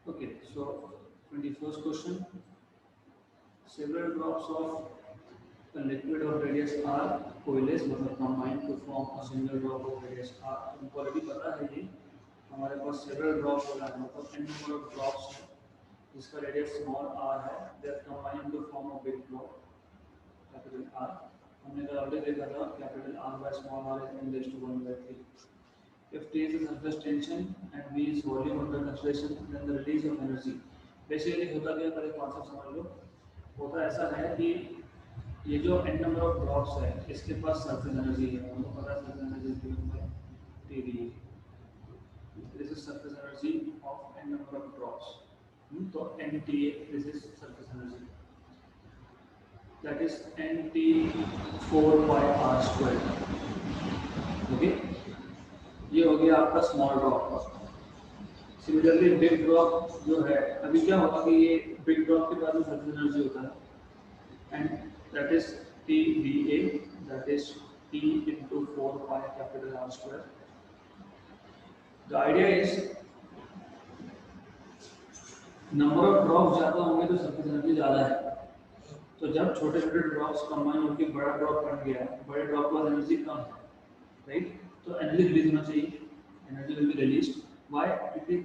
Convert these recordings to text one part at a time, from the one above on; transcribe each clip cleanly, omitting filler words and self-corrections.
Okay, so 21st question. Several drops of a liquid of radius r coalesce मतलब combine to form a single drop of radius r. तुमको already पता है ये हमारे पास several drops होना है मतलब n number of drops है जिसका रेडियस स्मॉल r है they are combined to form a big drop capital R. हमने कल ऑलरेडी देखा था capital R by small r is n raised to 1 by 3. If T is the surface tension and V is volume under consideration, then the release of energy. Basically होता क्या पहले concept समझ लो. होता ऐसा है कि ये जो n नंबर ऑफ ड्रॉप्स है इसके पास सरफेस एनर्जी है हमको पता है surface energy given by T this is surface energy of n number of drops तो nt this is surface energy that is nt 4 pi r square okay ये हो गया आपका small drop similarly big drop जो है अभी क्या होगा कि ये बिग ड्रॉप के बाद में सरफेस एनर्जी होता है and that is TdA, that is T into 4 pi capital R square. The idea is number of drops ज़्यादा होंगे तो surface energy ज़्यादा है तो जब छोटे छोटे ड्रॉप्स कंबाइन होकर बड़ा ड्रॉप बन गया बड़े ड्रॉप का एनर्जी कम है राइट तो एनर्जी रिलीज होना चाहिए energy will be released why क्योंकि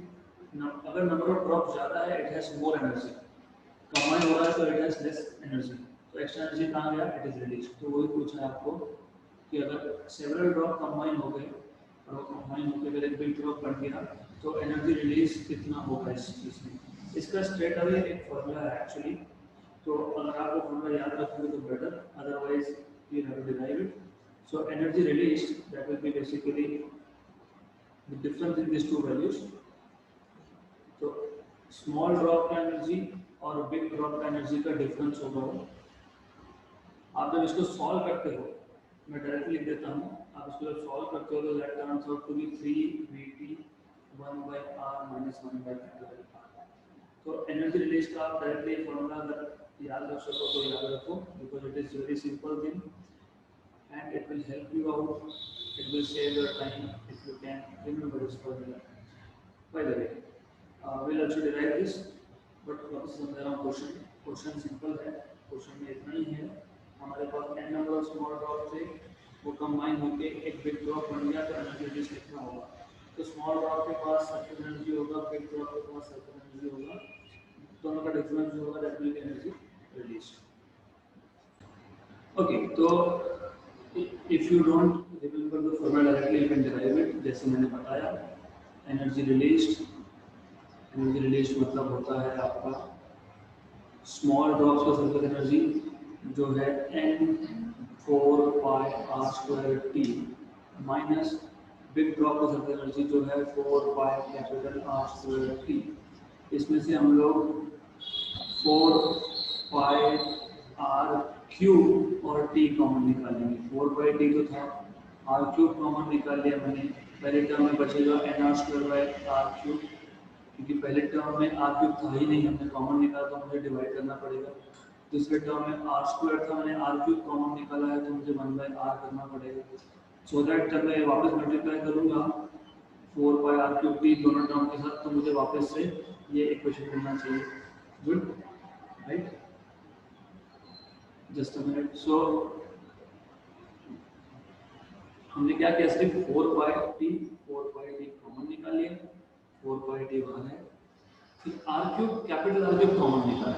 अगर नंबर ऑफ ड्रॉप ज़्यादा है it has more energy combine हो रहा है तो इट हैज़ लेस एनर्जी तो एक्स्ट्रा एनर्जी कहाँ गया इट इज रिलीज तो वही पूछा है आपको कि अगर सेवरल ड्रॉप कंबाइन हो गए और वो कंबाइन होकर अगर एक बिग ड्रॉप बन गया तो एनर्जी रिलीज कितना होगा इस चीज़ में इसका स्ट्रेट अवे एक फॉर्मूला है एक्चुअली तो अगर आप वो फॉर्मूला याद रखोगे तो better otherwise you have to derive it so energy release that will be basically the difference in this two values तो स्मॉल ड्रॉप का एनर्जी और बिग ड्रॉप का एनर्जी का डिफरेंस होगा आप जब इसको सॉल्व करते हो मैं डायरेक्टली लिख देता हूँ आप इसको जब सॉल्व करते हो तो that turns out to be 3vt 1 by r minus 1 by capital R. तो एनर्जी रिलीज का आप डायरेक्टली फॉर्मूला अगर याद रख सको तो याद रखो because it is very simple thing and it will help you out it will save your time if you can remember this formula bye the way will also derive this but वापस समझा रहा हूँ question simple है question में इतना ही है हमारे पास n number of small drop थे वो कंबाइन होके एक बिग ड्रॉप बन गया तो एनर्जी रिलीज कितना होगा तो स्मॉल ड्रॉप के पास सरफेस एनर्जी होगा बिग ड्रॉप के पास सरफेस एनर्जी होगा दोनों का डिफरेंस जो होगा that will be energy release okay तो if you don't remember the formula directly you can derive it जैसे मैंने बताया एनर्जी रिलीज मतलब होता है आपका स्मॉल ड्रॉप्स का सरफेस एनर्जी जो है n 4 pi r square t minus big drop का सरफेस एनर्जी जो है 4 pi capital R square t इसमें से हम लोग 4 पाई r क्यूब और t कॉमन निकालेंगे 4 पाई t तो था r क्यूब कॉमन निकाल लिया मैंने पहले टर्म में बचेगा nr square by r cube क्योंकि पहले टर्म में r क्यूब था ही नहीं हमने कॉमन निकाला तो मुझे डिवाइड करना पड़ेगा दूसरे टर्म में r स्क्वायर था मैंने r क्यूब कॉमन निकाला है तो मुझे 1 बाय r करना पड़ेगा सो दैट जब मैं वापस मल्टीप्लाई करूंगा 4 पाई r क्यूब t दोनों टर्म के साथ तो मुझे वापस से ये इक्वेशन मिलना चाहिए good right just a minute so हमने क्या किया सिर्फ 4 पाई t कॉमन निकाल लिया 4 पाई t वहां है फिर r cube capital R cube common निकाला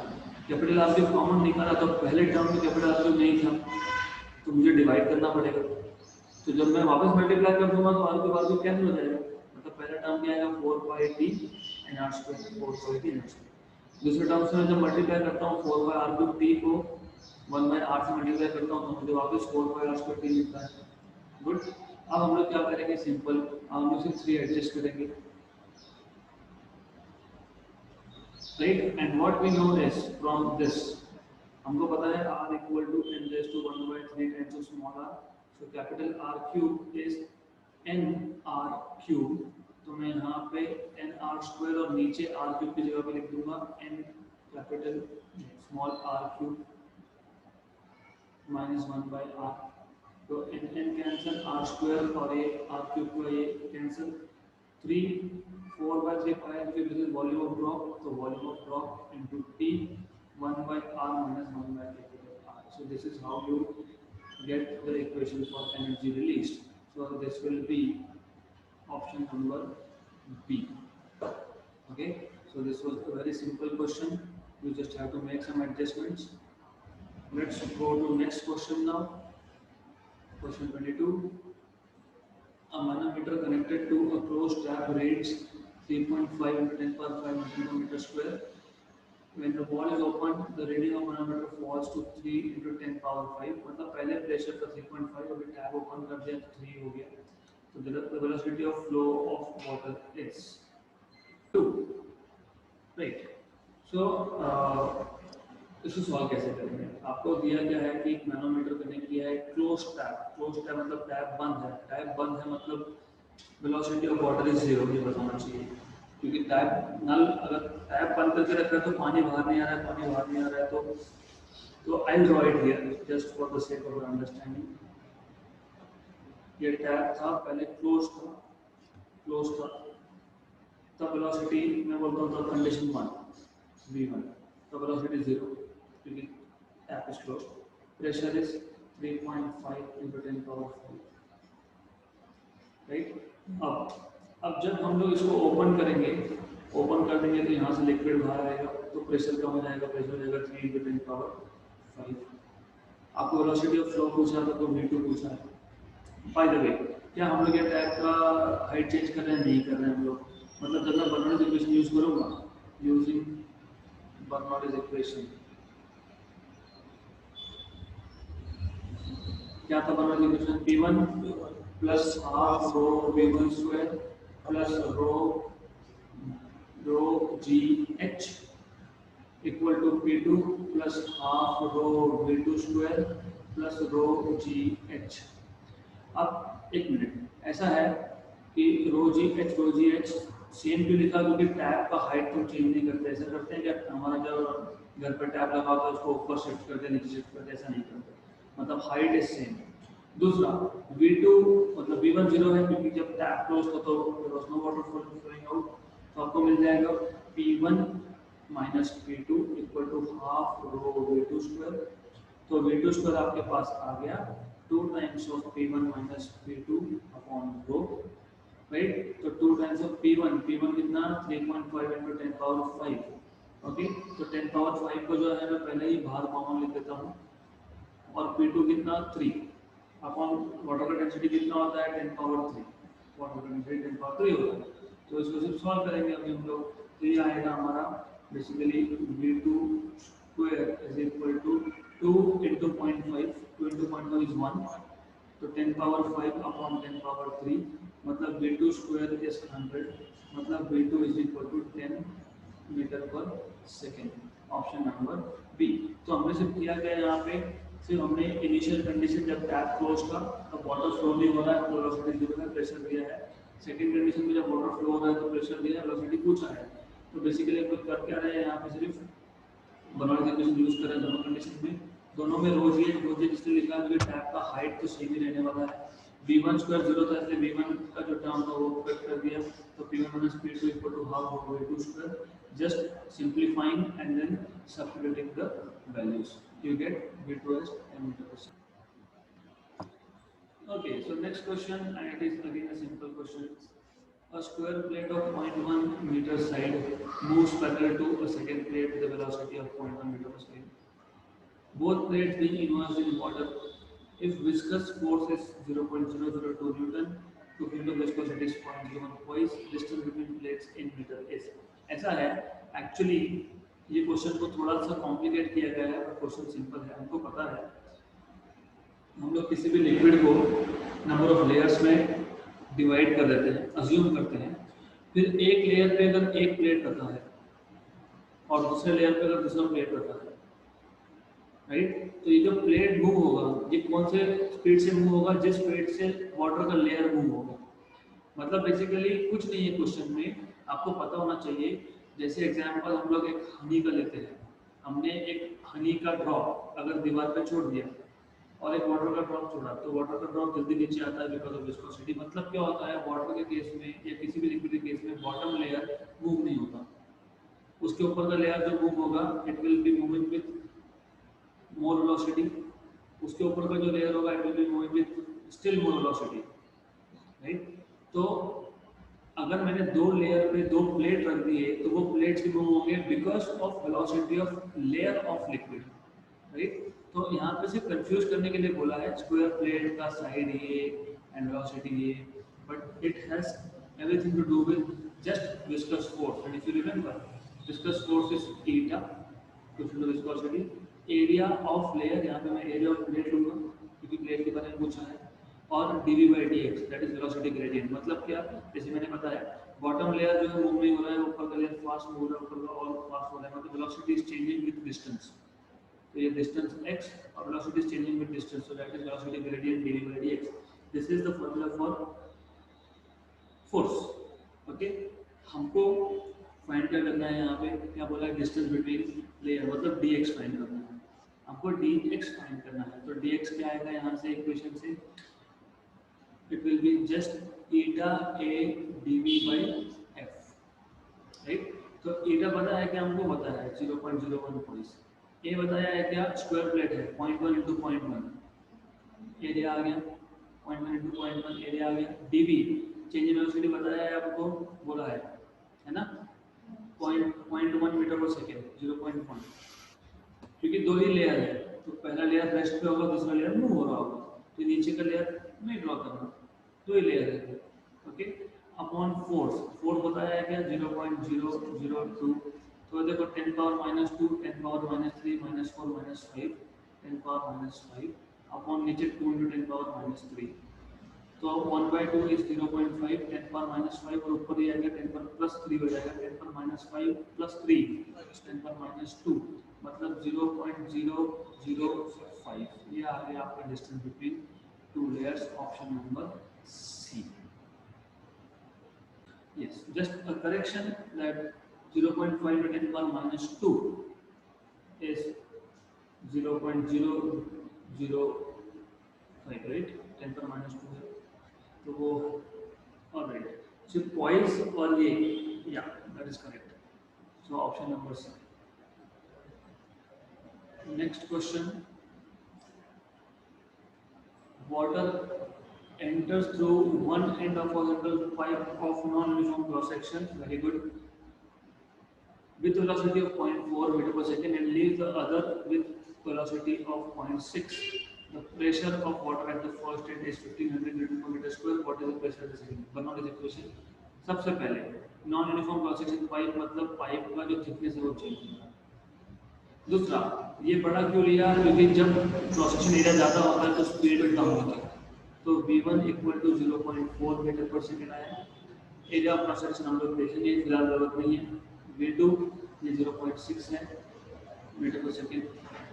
कैपिटल R क्यूब कॉमन निकाला तो पहले टर्म में कैपिटल R क्यूब नहीं था तो मुझे डिवाइड करना पड़ेगा तो जब मैं वापस मल्टीप्लाई कर दूंगा तो R क्यूब कैंसिल हो जाएगा मतलब पहला टर्म क्या आएगा 4 पाई t n r स्क्वायर 4 पाई t n r स्क्वायर दूसरे टर्म से मैं जब मल्टीप्लाई करता हूँ 4 पाई r क्यूब t को 1 बाय r से मल्टीप्लाई करता हूँ तो मुझे वापस 4 पाई r स्क्वायर t मिलता है गुड अब हम लोग क्या करेंगे सिंपल हम लोग सिर्फ 3 एडजस्ट करेंगे right and what we know is from this हमको पता है r equal to n raised to 1 by 3 times of small r so capital R cube is n r cube तो मैं यहाँ पे n r square और नीचे r cube की जगह पे लिख दूंगा n capital small r cube minus 1 by r तो n कैंसिल r square और ये r cube का ये cancel 4/3 pi, because this is volume of drop, so volume of drop into T 1/r minus 1/R. So this is how you get the equation for energy released. So this will be option number B. Okay, so this was a very simple question. You just have to make some adjustments. Let's go to next question now. Question 22. A manometer connected to a closed tap reads 3.5 into 10 power 5 centimeter square. When the ball is opened, the reading of manometer falls to 3 into 10 power 5. मतलब पहले pressure का 3.5 अभी tap open कर दिया तो 3 हो गया. So the velocity of flow of water is 2. Right. So इसको सॉल्व कैसे करेंगे? आपको दिया गया है कि एक मैनोमीटर कनेक्ट किया है क्लोज टैप मतलब टैप बंद है मतलब वेलोसिटी ऑफ वाटर इज 0, ये बताना चाहिए. क्योंकि टैप नल अगर टैप बंद करके रखा है तो पानी बाहर नहीं आ रहा है तो I will draw it here just for the sake of understanding. ये टैप था पहले क्लोज था तब वेलोसिटी मैं बोलता हूँ तब कंडीशन 1 v1 तो वेलोसिटी 0 क्योंकि tap is close. Pressure is 3.5 into 10 power 5. Right. अब जब हम लोग इसको ओपन कर देंगे तो यहाँ से लिक्विड बाहर आएगा तो प्रेशर कम हो जाएगा. प्रेशर हो जाएगा 3 into 10 power 5. आपको वेलोसिटी ऑफ फ्लो पूछा था तो v2 पूछा है. बाय द वे क्या हम लोग ये टैप का हाइट चेंज कर रहे हैं? नहीं कर रहे हैं हम लोग. मतलब जब मैं बर्नौलीज इक्वेशन यूज करूंगा यूजिंग बर्नौलीज इक्वेशन क्या था? Bernoulli's equation P1 plus half rho V1 square plus rho GH equal to P2 plus half rho V2 square plus rho GH. अब एक मिनट, ऐसा है कि रो GH सेम क्यों लिखा? क्योंकि टैप का हाइट तुम चेंज नहीं करते. ऐसा करते हैं कि हमारा जब घर पर टैप लगा होता है उसको ऊपर शिफ्ट करते नीचे शिफ्ट करते, ऐसा नहीं करते. मतलब हाइट इज सेम. दूसरा V2 मतलब V1 0 है क्योंकि जब टैप क्लोज था तो there was no water flowing out. तो आपको मिल जाएगा P1 minus P2 equal to half rho V2 square. तो V2 स्क्वायर आपके पास आ गया 2 times of P1 minus P2 upon rho. Right. तो 2 टाइम्स ऑफ P1 कितना? 3.5 into 10 power 5. ओके. तो 10 power 5 को जो है मैं पहले ही बाहर कॉमन लिख देता हूँ. और P2 कितना? 3 अपॉन वाटर का डेंसिटी कितना होता है? 10 power 3. वाटर का डेंसिटी 10 power 3 होता है. तो इसको सिर्फ सॉल्व करेंगे अभी हम लोग. तो ये आएगा हमारा basically V2 square is equal to 2 into 0.5. 2 into 0.5 is 1. तो 10 power 5 अपॉन 10 power 3 मतलब V2 स्क्वायर इज 100. मतलब V2 is equal to 10 metre पर सेकेंड. Option number B. तो हमने सिर्फ किया क्या यहाँ पे? सिर्फ हमने इनिशियल कंडीशन जब टैप क्लोज था तब वाटर फ्लो नहीं हो रहा है तो वेलोसिटी 0 है, प्रेशर दिया है. सेकंड कंडीशन में जब वाटर फ्लो हो रहा है तो प्रेशर दिया है, वेलोसिटी पूछा है. तो बेसिकली हम लोग कर क्या रहे हैं यहाँ पे? सिर्फ बर्नौलीज इक्वेशन यूज कर रहे हैं दोनों कंडीशन में. दोनों में रो जी जिसने लिखा है क्योंकि टैप का हाइट तो सेम ही रहने वाला है. V1 स्क्वायर 0 था इसलिए V1 का जो टर्म था वो कट कर दिया. तो P1 minus P2 equal to half of V2 square. Just simplifying and then substituting the values you get V2 as 10 meter per second. Okay, so next question, and it is again a simple question. A square plate of 0.1 meter side moves parallel to a second plate with a velocity of 0.1 meter per second. Both plates being immersed in water. If viscous force is 0.002 Newton, to fill the viscosity is 0.01 twice distance between plates in meter is. ऐसा है actually ये question को थोड़ा सा complicate किया गया है. Question simple है, हमको पता है. हम लोग किसी भी लिक्विड को नंबर ऑफ लेयर्स में डिवाइड कर देते हैं, अज्यूम करते हैं. फिर एक लेयर पे अगर एक प्लेट रखा है और दूसरे लेयर पे अगर दूसरा प्लेट रखा है, राइट. तो ये जो प्लेट मूव होगा ये कौन से स्पीड से मूव होगा? जिस स्पीड से वाटर का लेयर मूव होगा. मतलब बेसिकली कुछ नहीं है क्वेश्चन में, आपको पता होना चाहिए. जैसे एग्जांपल हम लोग एक हनी का लेते हैं. हमने एक हनी का ड्रॉप अगर दीवार पे छोड़ दिया और एक वाटर का ड्रॉप छोड़ा तो वाटर का ड्रॉप जल्दी नीचे आता है बिकॉज ऑफ विस्कोसिटी। मतलब क्या होता है वाटर के केस में या किसी भी लिक्विड के केस में बॉटम लेयर मूव नहीं होता, उसके ऊपर का लेयर जो मूव होगा it will be moving with more velocity, उसके ऊपर का जो लेयर होगा it will be moving with still more velocity, right. तो अगर मैंने दो लेयर पे दो प्लेट रख दिए तो वो प्लेट्स भी मूव होंगे because of velocity of layer of liquid, right. तो यहाँ पे सिर्फ कंफ्यूज करने के लिए बोला है स्क्वायर प्लेट का साइड ये एंड वेलोसिटी ये, but it has everything to do with just viscous force. And if you remember, viscous force is eta, equal to viscosity. Area of layer, यहाँ पे मैं area of plate लूँगा क्योंकि plate के बारे में पूछा है, और dv by dx that is velocity gradient। मतलब क्या, जैसे मैंने बताया बॉटम लेयर जो है मूव नहीं हो रहा है, ऊपर का लेयर फास्ट मूव हो रहा है, ऊपर का और फास्ट हो रहा है, मतलब velocity is changing with distance. तो ये डिस्टेंस x और velocity is changing with distance, so that is velocity gradient dv by dx। This is the formula for force. Okay, हमको फाइंड क्या करना है, यहाँ पे क्या बोला है, डिस्टेंस बिटवीन लेयर, मतलब dx फाइंड करना है हमको, dx फाइंड करना है। तो dx क्या आएगा यहाँ से इक्वेशन से, it will be just eta a dv by f, right. तो eta पता है क्या, हमको पता है 0.01 पॉइंट्स, a बताया है क्या, स्क्वायर प्लेट है 0.1 into 0.1 एरिया आ गया, 0.1 into 0.1 एरिया आ गया। dv चेंज इन वेलोसिटी बताया है आपको, बोला है ना, 0.1 मीटर पर सेकेंड, 0.1, क्योंकि दो ही लेयर है तो पहला लेयर रेस्ट पे होगा, दूसरा लेयर मूव हो रहा होगा, तो नीचे का लेयर नहीं ड्रॉ करना, दो ही लेयर है। ओके, अपॉन फोर्स, फोर्स बताया है क्या 0.002, तो देखो 10 पावर -2, 10 पावर -3, -4, -5, 10 पावर -5 अपॉन नीचे 2 into 10 पावर -3, तो 1/2 इज 0.5, 10 पावर -5 और ऊपर ये आएगा 10 पावर +3 हो जाएगा, 10 पावर -5 +3 10 पावर -2, मतलब 0.005। ये आ गया आपका distance between two layers, option number C. Yes, just a correction that 0.5 to 10 power -2 is 0.005, right? 10 power -2 है, तो वो ऑलराइट। सो पॉइस और ये, या that is correct, so option number C. Next question, water enters through one end of horizontal pipe of non-uniform cross section, very good, with velocity of 0.4 meter per second and leaves the other with velocity of 0.6. The pressure of water at the first end is 1500 Newton per meter square. What is the pressure at the second? बनाओ इस equation. सबसे पहले non uniform cross section pipe, मतलब pipe का जो thickness है वो change होगा। दूसरा, ये बड़ा क्यों लिया, क्योंकि जब क्रॉस सेक्शन एरिया ज़्यादा होता है तो स्पीड कम होती है, तो v1 = 0.4 मीटर पर सेकेंड आया। एरिया ऑफ क्रॉस सेक्शन हम लोग देखेंगे, फिलहाल जरूरत नहीं है। v2 ये 0.6 है मीटर पर सेकेंड।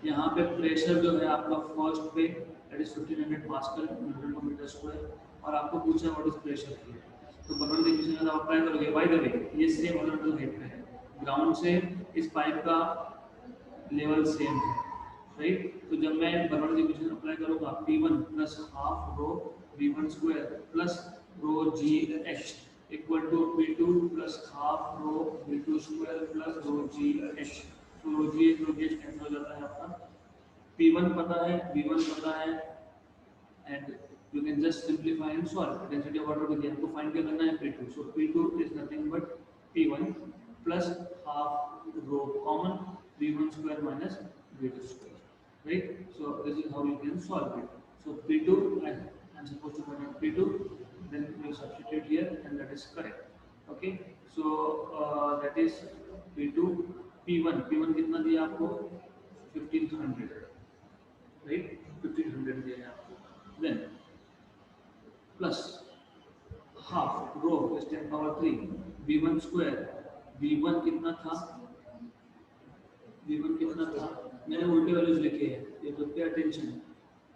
यहाँ पे प्रेशर जो है आपका फर्स्ट पे दैट इज 1500 पास्कल न्यूटन पर मीटर स्क्वायर, और आपको पूछा व्हाट इज प्रेशर है, तो बर्नौली इक्वेशन अगर अप्लाई करोगे, बाय द वे ये सेम हॉरिजॉन्टल हाइट पे है, ग्राउंड से इस पाइप का लेवल सेम है, राइट। तो जब मैं बर्नौली इक्वेशन अप्लाई करूँगा, P1 + half rho V1 square plus rho GH equal to P2 + half rho V2 square plus rho GH, तो रो GH कैंसिल हो जाता है आपका, P1 पता है, V1 पता है, and you can just simplify and solve. Density of water को दिया, आपको फाइंड क्या करना है, P2, so P2 is nothing but P1 plus half row common V1 square minus V2 square, right? So this is how you can solve it. So P2, I'm supposed to find out P2, then you substitute here and that is correct. Okay, so that is P2, P1 कितना दिया आपको 1500, right? 1500 दिया है आपको, then plus half rho is 10 power 3 V1 square, V1 कितना था, V1 कितना था, मैंने उल्टे वैल्यूज लिखे हैं, ये तो पे अटेंशन,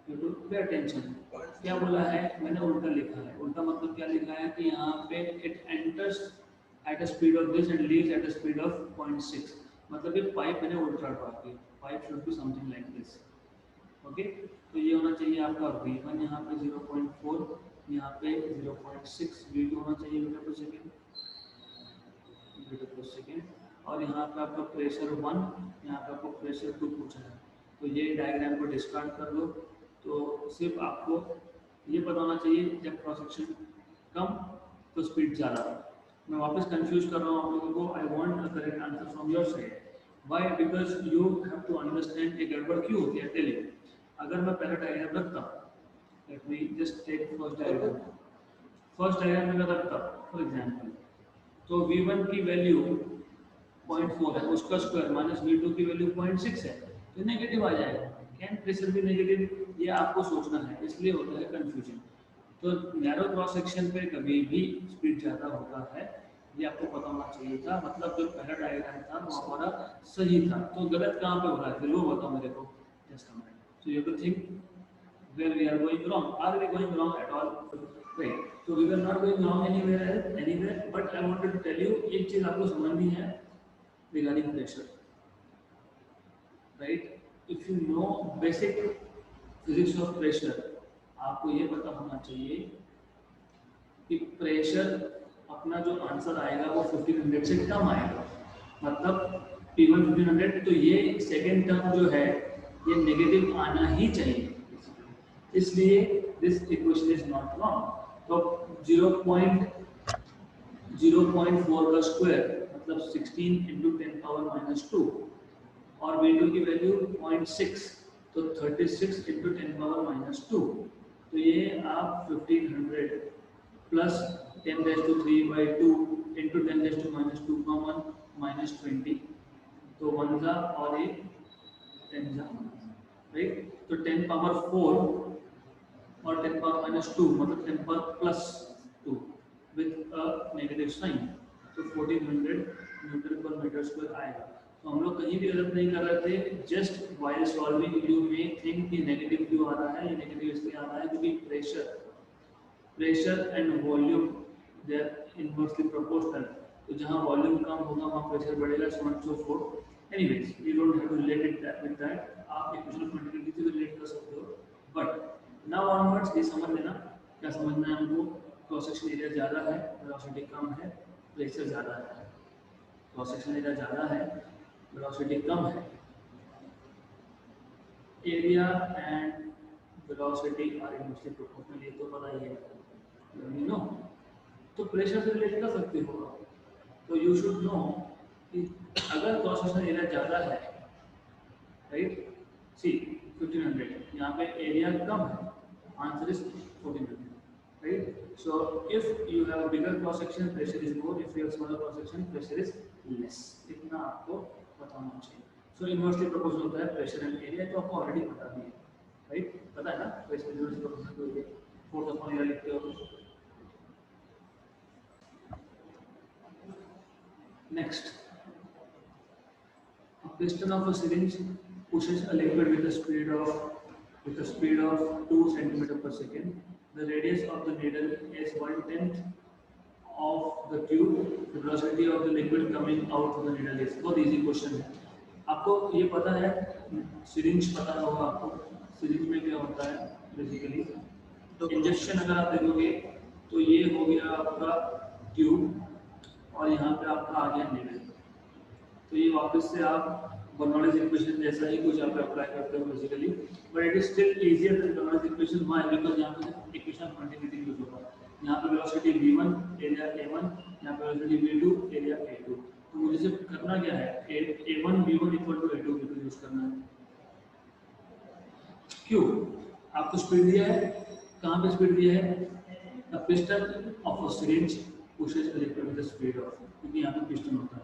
ये तो पे अटेंशन। क्या बोला है, मैंने उल्टा लिखा है, उल्टा मतलब क्या लिखा है कि यहाँ पे it enters at a speed of this and leaves at a speed of 0.6, मतलब ये पाइप मैंने उल्टा ड्रॉ किया, pipe should be something like this, okay, तो ये होना चाहिए आपका V1 यहाँ पे 0.4, यहाँ पे 0.6 V2 होना चाहिए मीटर पर सेकेंड, और यहाँ पे आपका प्रेशर 1, यहाँ पे आपको प्रेशर 2 पूछा है। तो ये डायग्राम को डिस्कार्ड कर लो। तो सिर्फ आपको ये पता होना चाहिए जब क्रॉस सेक्शन कम तो स्पीड ज़्यादा। मैं वापस कंफ्यूज कर रहा हूँ आप लोगों को। I want a correct answer from your side. Why? Because you have to understand ये गड़बड़ क्यों होती है। टेल यू, अगर मैं पहला डायग्राम रखता हूँ, let me just take first diagram में रखता हूँ फॉर एग्जाम्पल, तो V1 की वैल्यू 0.4 है, उसका स्क्वायर माइनस V2 की वैल्यू 0.6 है, तो नेगेटिव आ जाएगा। कैन प्रेशर भी नेगेटिव, ये आपको सोचना है, इसलिए होता है कंफ्यूजन। तो नैरो क्रॉस सेक्शन पे कभी भी स्पीड ज़्यादा होता है, ये आपको पता होना चाहिए था। मतलब जो पहला डायग्राम था वो हमारा सही था, तो गलत कहाँ पे हो रहा है फिर वो बताओ मेरे को। Just comment. So you have to think where we are going wrong. Are we going wrong at all? Right. So we were not going wrong anywhere. But I wanted to tell you एक चीज आपको समझनी है regarding pressure. Right? If you know basic physics of pressure, आपको ये पता होना चाहिए कि प्रेशर अपना जो आंसर आएगा वो 1500 से कम आएगा। मतलब P1 1500, तो ये सेकेंड टर्म जो है ये नेगेटिव आना ही चाहिए, इसलिए this equation is not wrong. तो 0.4 का स्क्वायर मतलब 16 इंटू 10 पावर माइनस 2, और V2 की वैल्यू 0.6, तो 36 इंटू 10 पावर माइनस 2। तो ये आप 1500 प्लस 10⁻³ इंटू 10⁻² कॉमन माइनस 20, तो 1 जा और ये 10 जा, राइट। तो 10 पावर 4 और 10 पावर माइनस 2 मतलब 10 power plus 2 with a negative sign, तो 1400 न्यूटन पर मीटर स्क्वायर आएगा। तो हम लोग कहीं भी गलत नहीं कर रहे थे। Just while solving you may think कि नेगेटिव क्यों आ रहा है, ये नेगेटिव इसलिए आ रहा है क्योंकि pressure and volume they are inversely proportional. तो जहाँ वॉल्यूम कम होगा वहाँ प्रेशर बढ़ेगा, so on so forth. Anyways you don't have to relate it with that, आप इक्वेशन क्वांटिटी से रिलेट कर सकते हो। बट नाउ ऑनवर्ड्स ये समझ लेना, क्या समझना है हमको। क्रॉस सेक्शन एरिया ज़्यादा है, वेलोसिटी कम है, प्रेशर ज़्यादा है। क्रॉस सेक्शन एरिया ज़्यादा है, वेलोसिटी कम है, area and velocity are inversely proportional, ये तो पता ही है, यू नो। तो प्रेशर से रिलेट कर सकते हो। तो यू शुड नो कि अगर क्रॉस सेक्शन एरिया ज़्यादा है, राइट, सी 1500, यहाँ पे एरिया कम है, answer is 1400, right? So if you have a bigger cross section, pressure is more. If you have smaller cross section, pressure is less. इतना आपको पता होना चाहिए। So inversely proportional होता है pressure and area, तो आपको already पता भी है, right? पता है ना? pressure inversely proportional तो ये force upon area लिखते हो। Next, a piston of a syringe pushes a liquid with a speed of 2 centimeter per second. The radius of the needle is 1/10 of the tube. The velocity of the liquid coming out of the needle is। बहुत easy question है। आपको ये पता है, syringe पता होगा आपको। syringe में क्या होता है बेसिकली, इंजेक्शन अगर आप देखोगे तो ये हो गया आपका ट्यूब और यहाँ पे आपका आ गया needle। तो ये वापस से आप बर्नौलीज इक्वेशन जैसा ही कुछ आप अप्लाई करते हो basically, but it is still easier than Bernoulli's equation. Why? Because यहाँ पे इक्वेशन क्वांटिटी यूज होगा। यहाँ पे वेलोसिटी v1 एरिया a1, यहाँ पे वेलोसिटी v2 एरिया a2। तो मुझे सिर्फ करना क्या है, a1 v1 equal to a2 v2 use करना है। क्यों? आपको स्पीड दिया है, कहाँ पे स्पीड दिया है, the piston of a syringe pushes a liquid with the speed of, क्योंकि यहाँ पे पिस्टन होता है।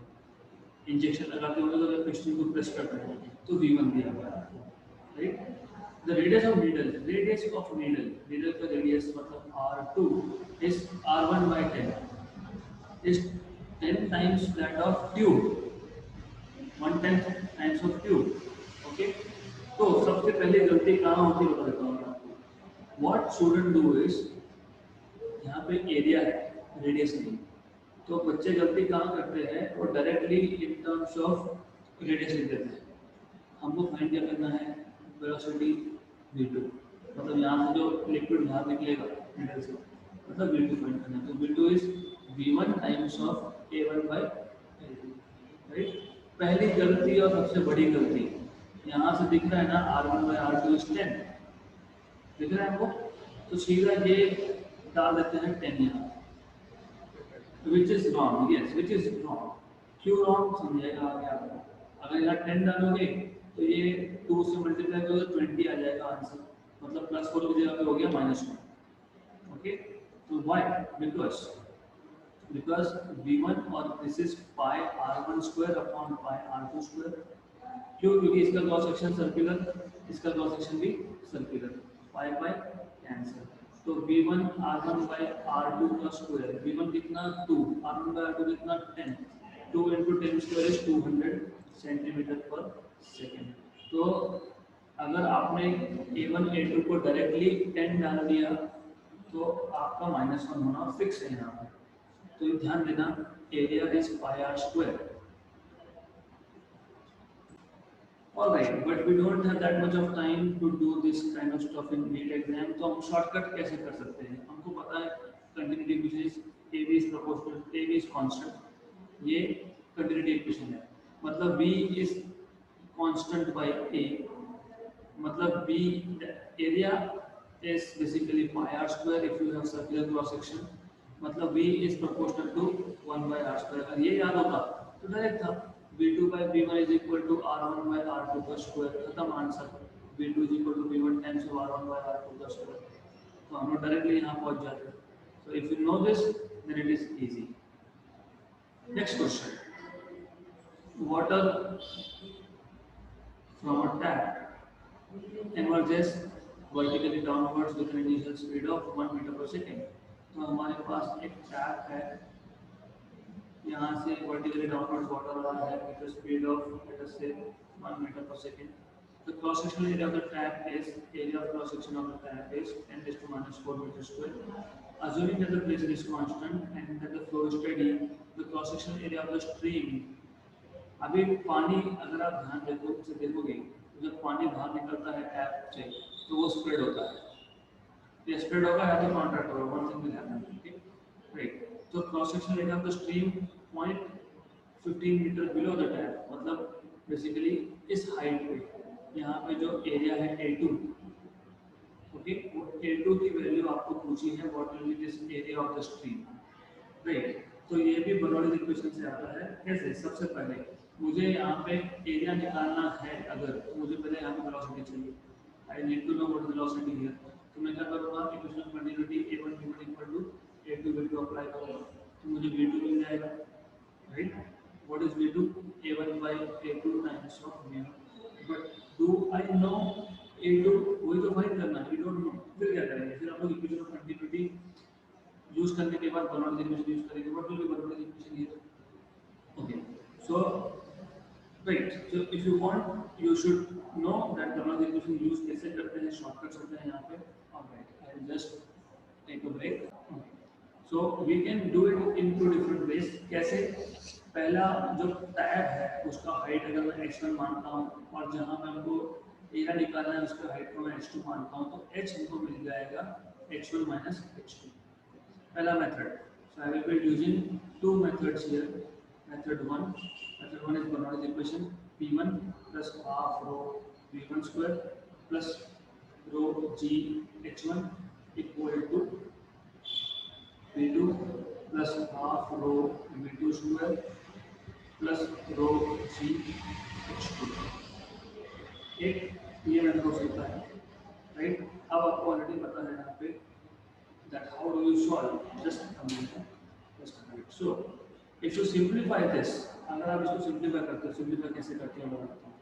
इंजेक्शन लगाते होंगे तो अगर पिस्टन को प्रेस करते हैं तो V1 दिया हुआ है, right. The radius of needle का रेडियस मतलब R2 is R1/10 is 10 times that of tube, 1/10 times of tube. Okay, तो सबसे पहले गलती कहाँ होती है बता देता हूँ मैं आपको। व्हाट शुडंट डू इज, यहाँ पे एरिया है, रेडियस नहीं। तो बच्चे गलती कहाँ करते हैं, वो directly in terms of radius लिख देते हैं। हमको फाइंड क्या करना है, वेलोसिटी V2 मतलब यहाँ से जो लिक्विड बाहर निकलेगा मिडल से मतलब V2 फाइंड करना है। तो V2 is V1 times of A1 by A2, right. पहली गलती और सबसे बड़ी गलती यहाँ से दिख रहा है ना, R1 बाय R2 इज 10, दिख रहा है आपको? तो सीधा ये डाल देते हैं 10 यहाँ, which is wrong, yes which is wrong. क्यों रॉन्ग समझाएगा आगे आपको। अगर यहाँ 10 डालोगे तो ये 2 से मल्टीप्लाई करोगे 20 आ जाएगा आंसर, मतलब +4 की जगह पे हो गया -1। ओके, तो व्हाई? बिकॉज v1 और this is pi r1 square upon pi r2 square. क्यों? क्योंकि इसका क्रॉस सेक्शन सर्कुलर, इसका क्रॉस सेक्शन भी सर्कुलर, पाई पाई कैंसिल। तो v1 r1 बाय r2 का स्क्वायर, v1 कितना 2, r1 बाय r2 कितना 10, 2 into 10 स्क्वायर इज 200 सेंटीमीटर पर सेकेंड। तो अगर आपने a1 a2 को डायरेक्टली 10 डाल दिया तो आपका -1 होना फिक्स है यहाँ पे। तो ध्यान देना, area is pi r square. Alright, but we don't have that much of time to do this kind of stuff in NEET exam. तो हम शॉर्टकट कैसे कर सकते हैं? हमको पता है continuity equation AB is proportional, AB is constant. ये कंटिन्यूटी इक्वेशन है, मतलब B is constant by A, मतलब B area is basically pi r square if you have circular cross section, मतलब B is proportional to 1 by r square। अगर ये याद होता तो डायरेक्ट था V2 by V1 is equal to R1 by R2 का square, खत्म answer. V2 is equal to V1 times of R1 by R2 का स्क्वायर, तो हम लोग डायरेक्टली यहाँ पहुँच जाते हैं। So if you know this, then it is easy. Next question: water from a tap emerges vertically downwards with an initial speed of 1 meter per second। तो हमारे पास एक टैप है, यहाँ से वर्टिकली डाउनवर्ड वाटर आ रहा है with the speed of let us से 1 मीटर पर second. The cross sectional area of the tap is, area of cross section of the tap is 10⁻⁴ metre square. Assuming that the pressure is constant and that the flow is steady, the cross sectional area of the stream। अभी पानी अगर आप ध्यान देखोगे तो जब पानी बाहर निकलता है टैप से तो वो स्प्रेड होता है, ये स्प्रेड होगा या तो कॉन्ट्रैक्ट होगा, one thing will happen, okay right. तो cross sectional area of the stream 0.15 metre below the tap, मतलब बेसिकली इस हाइट पे यहाँ पे जो एरिया है A2, ओके, वो A2 की वैल्यू आपको पूछी है, what will be this area of the stream, right. तो ये भी बर्नौलीज इक्वेशन से आता है। कैसे? सबसे पहले मुझे यहाँ पे एरिया निकालना है, अगर तो मुझे पहले यहाँ पे वेलोसिटी चाहिए, I need to know what is velocity here. तो मैं क्या करूँगा, equation of continuity A1 V1 equal to A2 V2 apply करूँगा तो मुझे V2 मिल जाएगा, right. What is V2? A1 by A2 times of V1। But do I know A2? वही तो फाइंड करना है, वी डोंट नो। फिर क्या करेंगे? फिर हम लोग इक्वेशन ऑफ कंटिन्यूटी यूज करने के बाद बर्नौलीज इक्वेशन यूज करेंगे। What will be Bernoulli's equation here? Okay, so right, so if you want you should know that Bernoulli equation use कैसे करते हैं, शॉर्टकट्स होते हैं यहाँ पे। Alright, I will just take a break. Okay. So we can do it in two different ways. कैसे? पहला जो टैब है उसका हाइट अगर मैं h1 मानता हूँ और जहाँ पे हमको एरिया निकालना है उसका हाइट को मैं h2 मानता हूँ, तो h हमको मिल जाएगा h1 minus h2। पहला method. So I will be using two methods here. Method 1 is Bernoulli's equation P1 plus half rho V1 square plus rho G H1 equal to P2 plus half rho V2 square plus rho G H2। एक ये method हो सकता है, right. अब आपको already पता है यहाँ पे that how do you solve, just a minute। So if you simplify this, अगर आप इसको सिंप्लीफाई करते हो, सिंप्लीफाई कैसे करते हैं मैं बताता हूँ।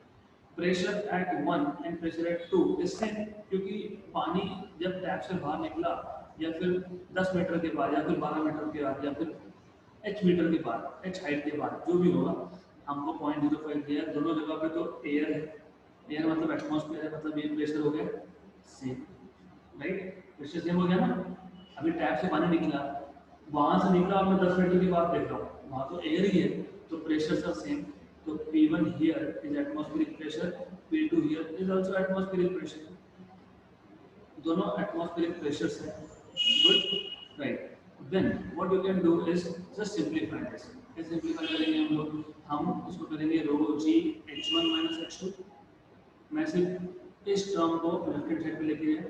Pressure at 1 and pressure at 2 is same, क्योंकि पानी जब टैप से बाहर निकला या फिर 10 मीटर के बाद या फिर 12 मीटर के बाद या फिर h मीटर के बाद, h हाइट के बाद, जो भी होगा, हमको 0.05 दिया। दोनों जगह पे तो एयर है, एयर मतलब एटमॉस्फेयर है, मतलब ये प्रेशर हो गया सेम, राइट। प्रेशर सेम हो गया ना। अभी टैप से पानी निकला, वहां से निकला और मैं 10 मीटर की बात देख रहा हूँ, वहाँ तो एयर ही है, तो प्रेशर आर सेम। तो P1 here is atmospheric pressure, P2 here is also atmospheric pressure, दोनों एटमॉस्फेरिक प्रेशर्स है, good, right. Then what you can do is just simplify this. कैसे सिंप्लीफाई करेंगे हम लोग? हम इसको करेंगे rho G H one minus H two. मैं सिर्फ इस टर्म को लेफ्ट हैंड साइड पे लेके गया,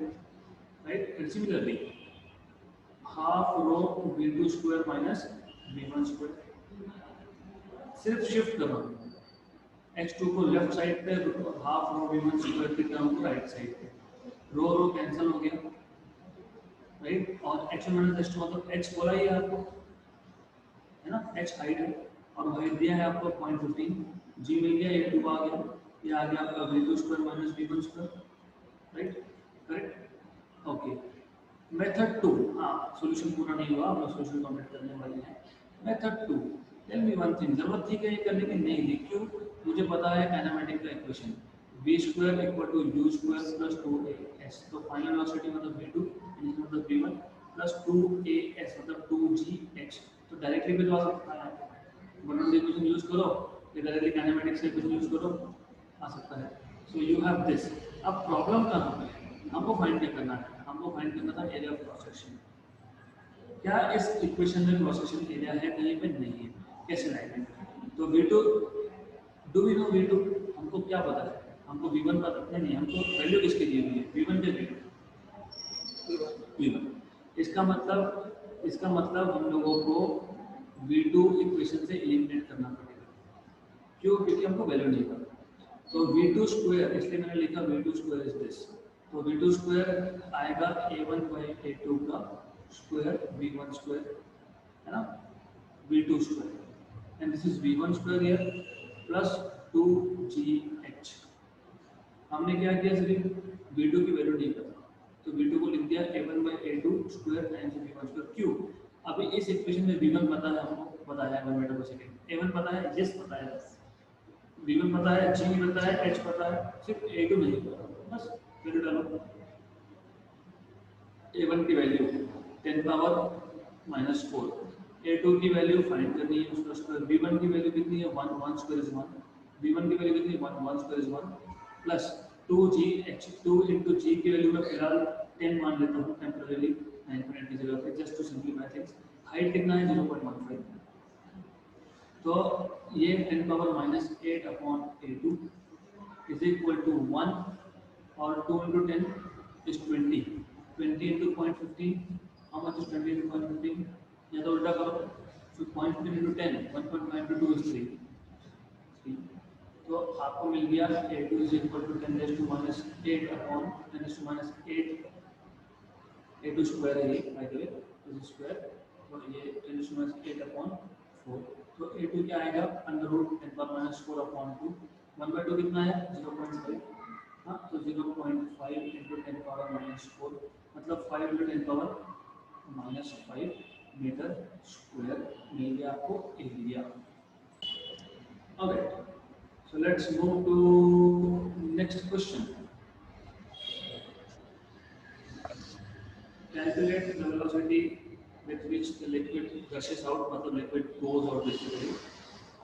right. And similarly half rho V two square minus V one square, सिर्फ शिफ्ट कर रहा हूँ एच टू को लेफ्ट साइड पे, half rho V one square की टर्म को राइट साइड पे, रो रो कैंसिल हो गया, राइट। और H one minus H two मतलब एच बोला ही है आपको, है ना, एच हाइट है और हाइट दिया है आपको 0.15, जी मिल गया, ये टू आ गया, ये आ गया आपका V two square minus V one square, right, correct, okay. Method two, हाँ सॉल्यूशन पूरा नहीं हुआ, हम लोग सॉल्यूशन कंप्लीट करने वाले हैं। Method two, tell me one thing, जरूरत थी क्या ये करने की? नहीं थी, क्यों? मुझे पता है काइनेमेटिक का equation v square equal to u square plus 2as, तो फाइनल वेलोसिटी मतलब v2 मतलब v1 प्लस 2as मतलब 2gh, तो डायरेक्टली भी तो आ सकता है, one of the equation use करो या डायरेक्टली काइनेमेटिक्स का इक्वेशन यूज करो, आ सकता है। सो यू हैव दिस। अब प्रॉब्लम कहाँ पे है? हमको फाइंड क्या करना है? हमको फाइंड करना था एरिया ऑफ क्रॉस सेक्शन। क्या इस इक्वेशन में क्रॉस सेक्शन एरिया है? कहीं पे नहीं है। कैसे लाएंगे? तो v2, do we know v2? हमको क्या पता है? हमको v1 पता नहीं, नहीं हमको वैल्यू किसकी दी हुई है? v1 के v1। इसका मतलब हम लोगों को v2 इक्वेशन से एलिमिनेट करना पड़ेगा। क्यों? क्योंकि हमको वैल्यू नहीं पता। तो v2 स्क्वायर, इसलिए मैंने लिखा v2 स्क्वायर इज दिस। तो v2 स्क्वायर आएगा a1 बाई a2 का स्क्वायर v1 स्क्वायर, है ना, v2 square and this is v1 square here plus 2gh। हमने क्या किया? सिर्फ v2 की वैल्यू नहीं पता, तो v2 को लिख दिया a1 by a2 square times v1 square. क्यों? अभी इस इक्वेशन में v1 पता है, हमको पता है 1 मीटर पर सेकंड, a1 पता है, यस पता है, v1 पता है, g पता है, h पता है, सिर्फ a2 नहीं पता, बस वैल्यू डालो। a1 की वैल्यू 10 पावर माइनस 4, a2 की वैल्यू फाइंड करनी है, उसका स्क्वायर, v1 की वैल्यू कितनी है? 1, 1 स्क्वायर इज 1, v1 की वैल्यू कितनी है? 1, 1 square is 1 plus 2g h, 2 into G की वैल्यू मैं फिलहाल 10 मान लेता हूँ टेम्पररी 9 की जगह पे, just to simplify things. Height कितना है? 0.15, तो ये 10 power minus 8 upon a2 is equal to 1 और 2 into 10 is 20, 20 into 0.15, how much is 20 into 0.15? या तो उल्टा करो, so 0.15 इंटू 10, 1.5 इंटू 2 इज 3, तो आपको मिल गया a2 is equal to 10 raise to minus 8 upon 10 raise to minus 8, a2 square है ये by the way, this square, तो ये 10 रेज़ टू माइनस 8 अपॉन 4, तो a2 क्या आएगा? Under root 10 power minus 4 upon 2, 1/2 कितना है? 0.5, हाँ, तो 0.5 इंटू 10 पावर माइनस 4 मतलब 5 into 10 power minus 5 metre square मिल गया आपको area. Alright, so let's move to next question. Calculate the velocity with which the liquid gushes out, मतलब liquid goes out basically,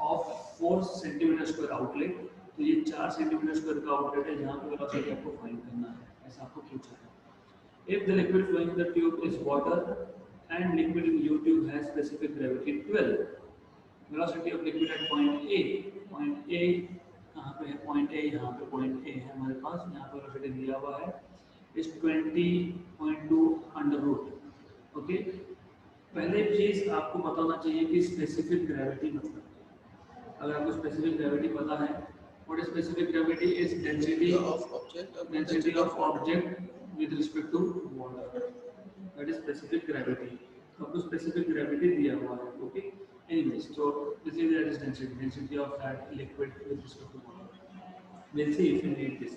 of 4 centimeter square outlet। तो ये 4 centimetre square का outlet है जहाँ पे वेलोसिटी आपको फाइंड करना है, ऐसा आपको पूछा है। If the liquid flowing in the tube is water and liquid in U tube has specific gravity 12, velocity of liquid at point A, point A कहाँ पे है? point A यहाँ पे point A है हमारे पास, यहाँ पे velocity दिया हुआ है is 20.2 अंडर रूट, ओके। पहले चीज आपको बताना चाहिए कि स्पेसिफिक ग्रेविटी मतलब, अगर आपको स्पेसिफिक ग्रेविटी पता है, what is specific gravity? Is density of object with respect to water, that is specific gravity. तो आपको स्पेसिफिक ग्रेविटी दिया हुआ है, ओके। एनीवेज, तो this is that is density of that liquid with respect to water. Will see if you need this.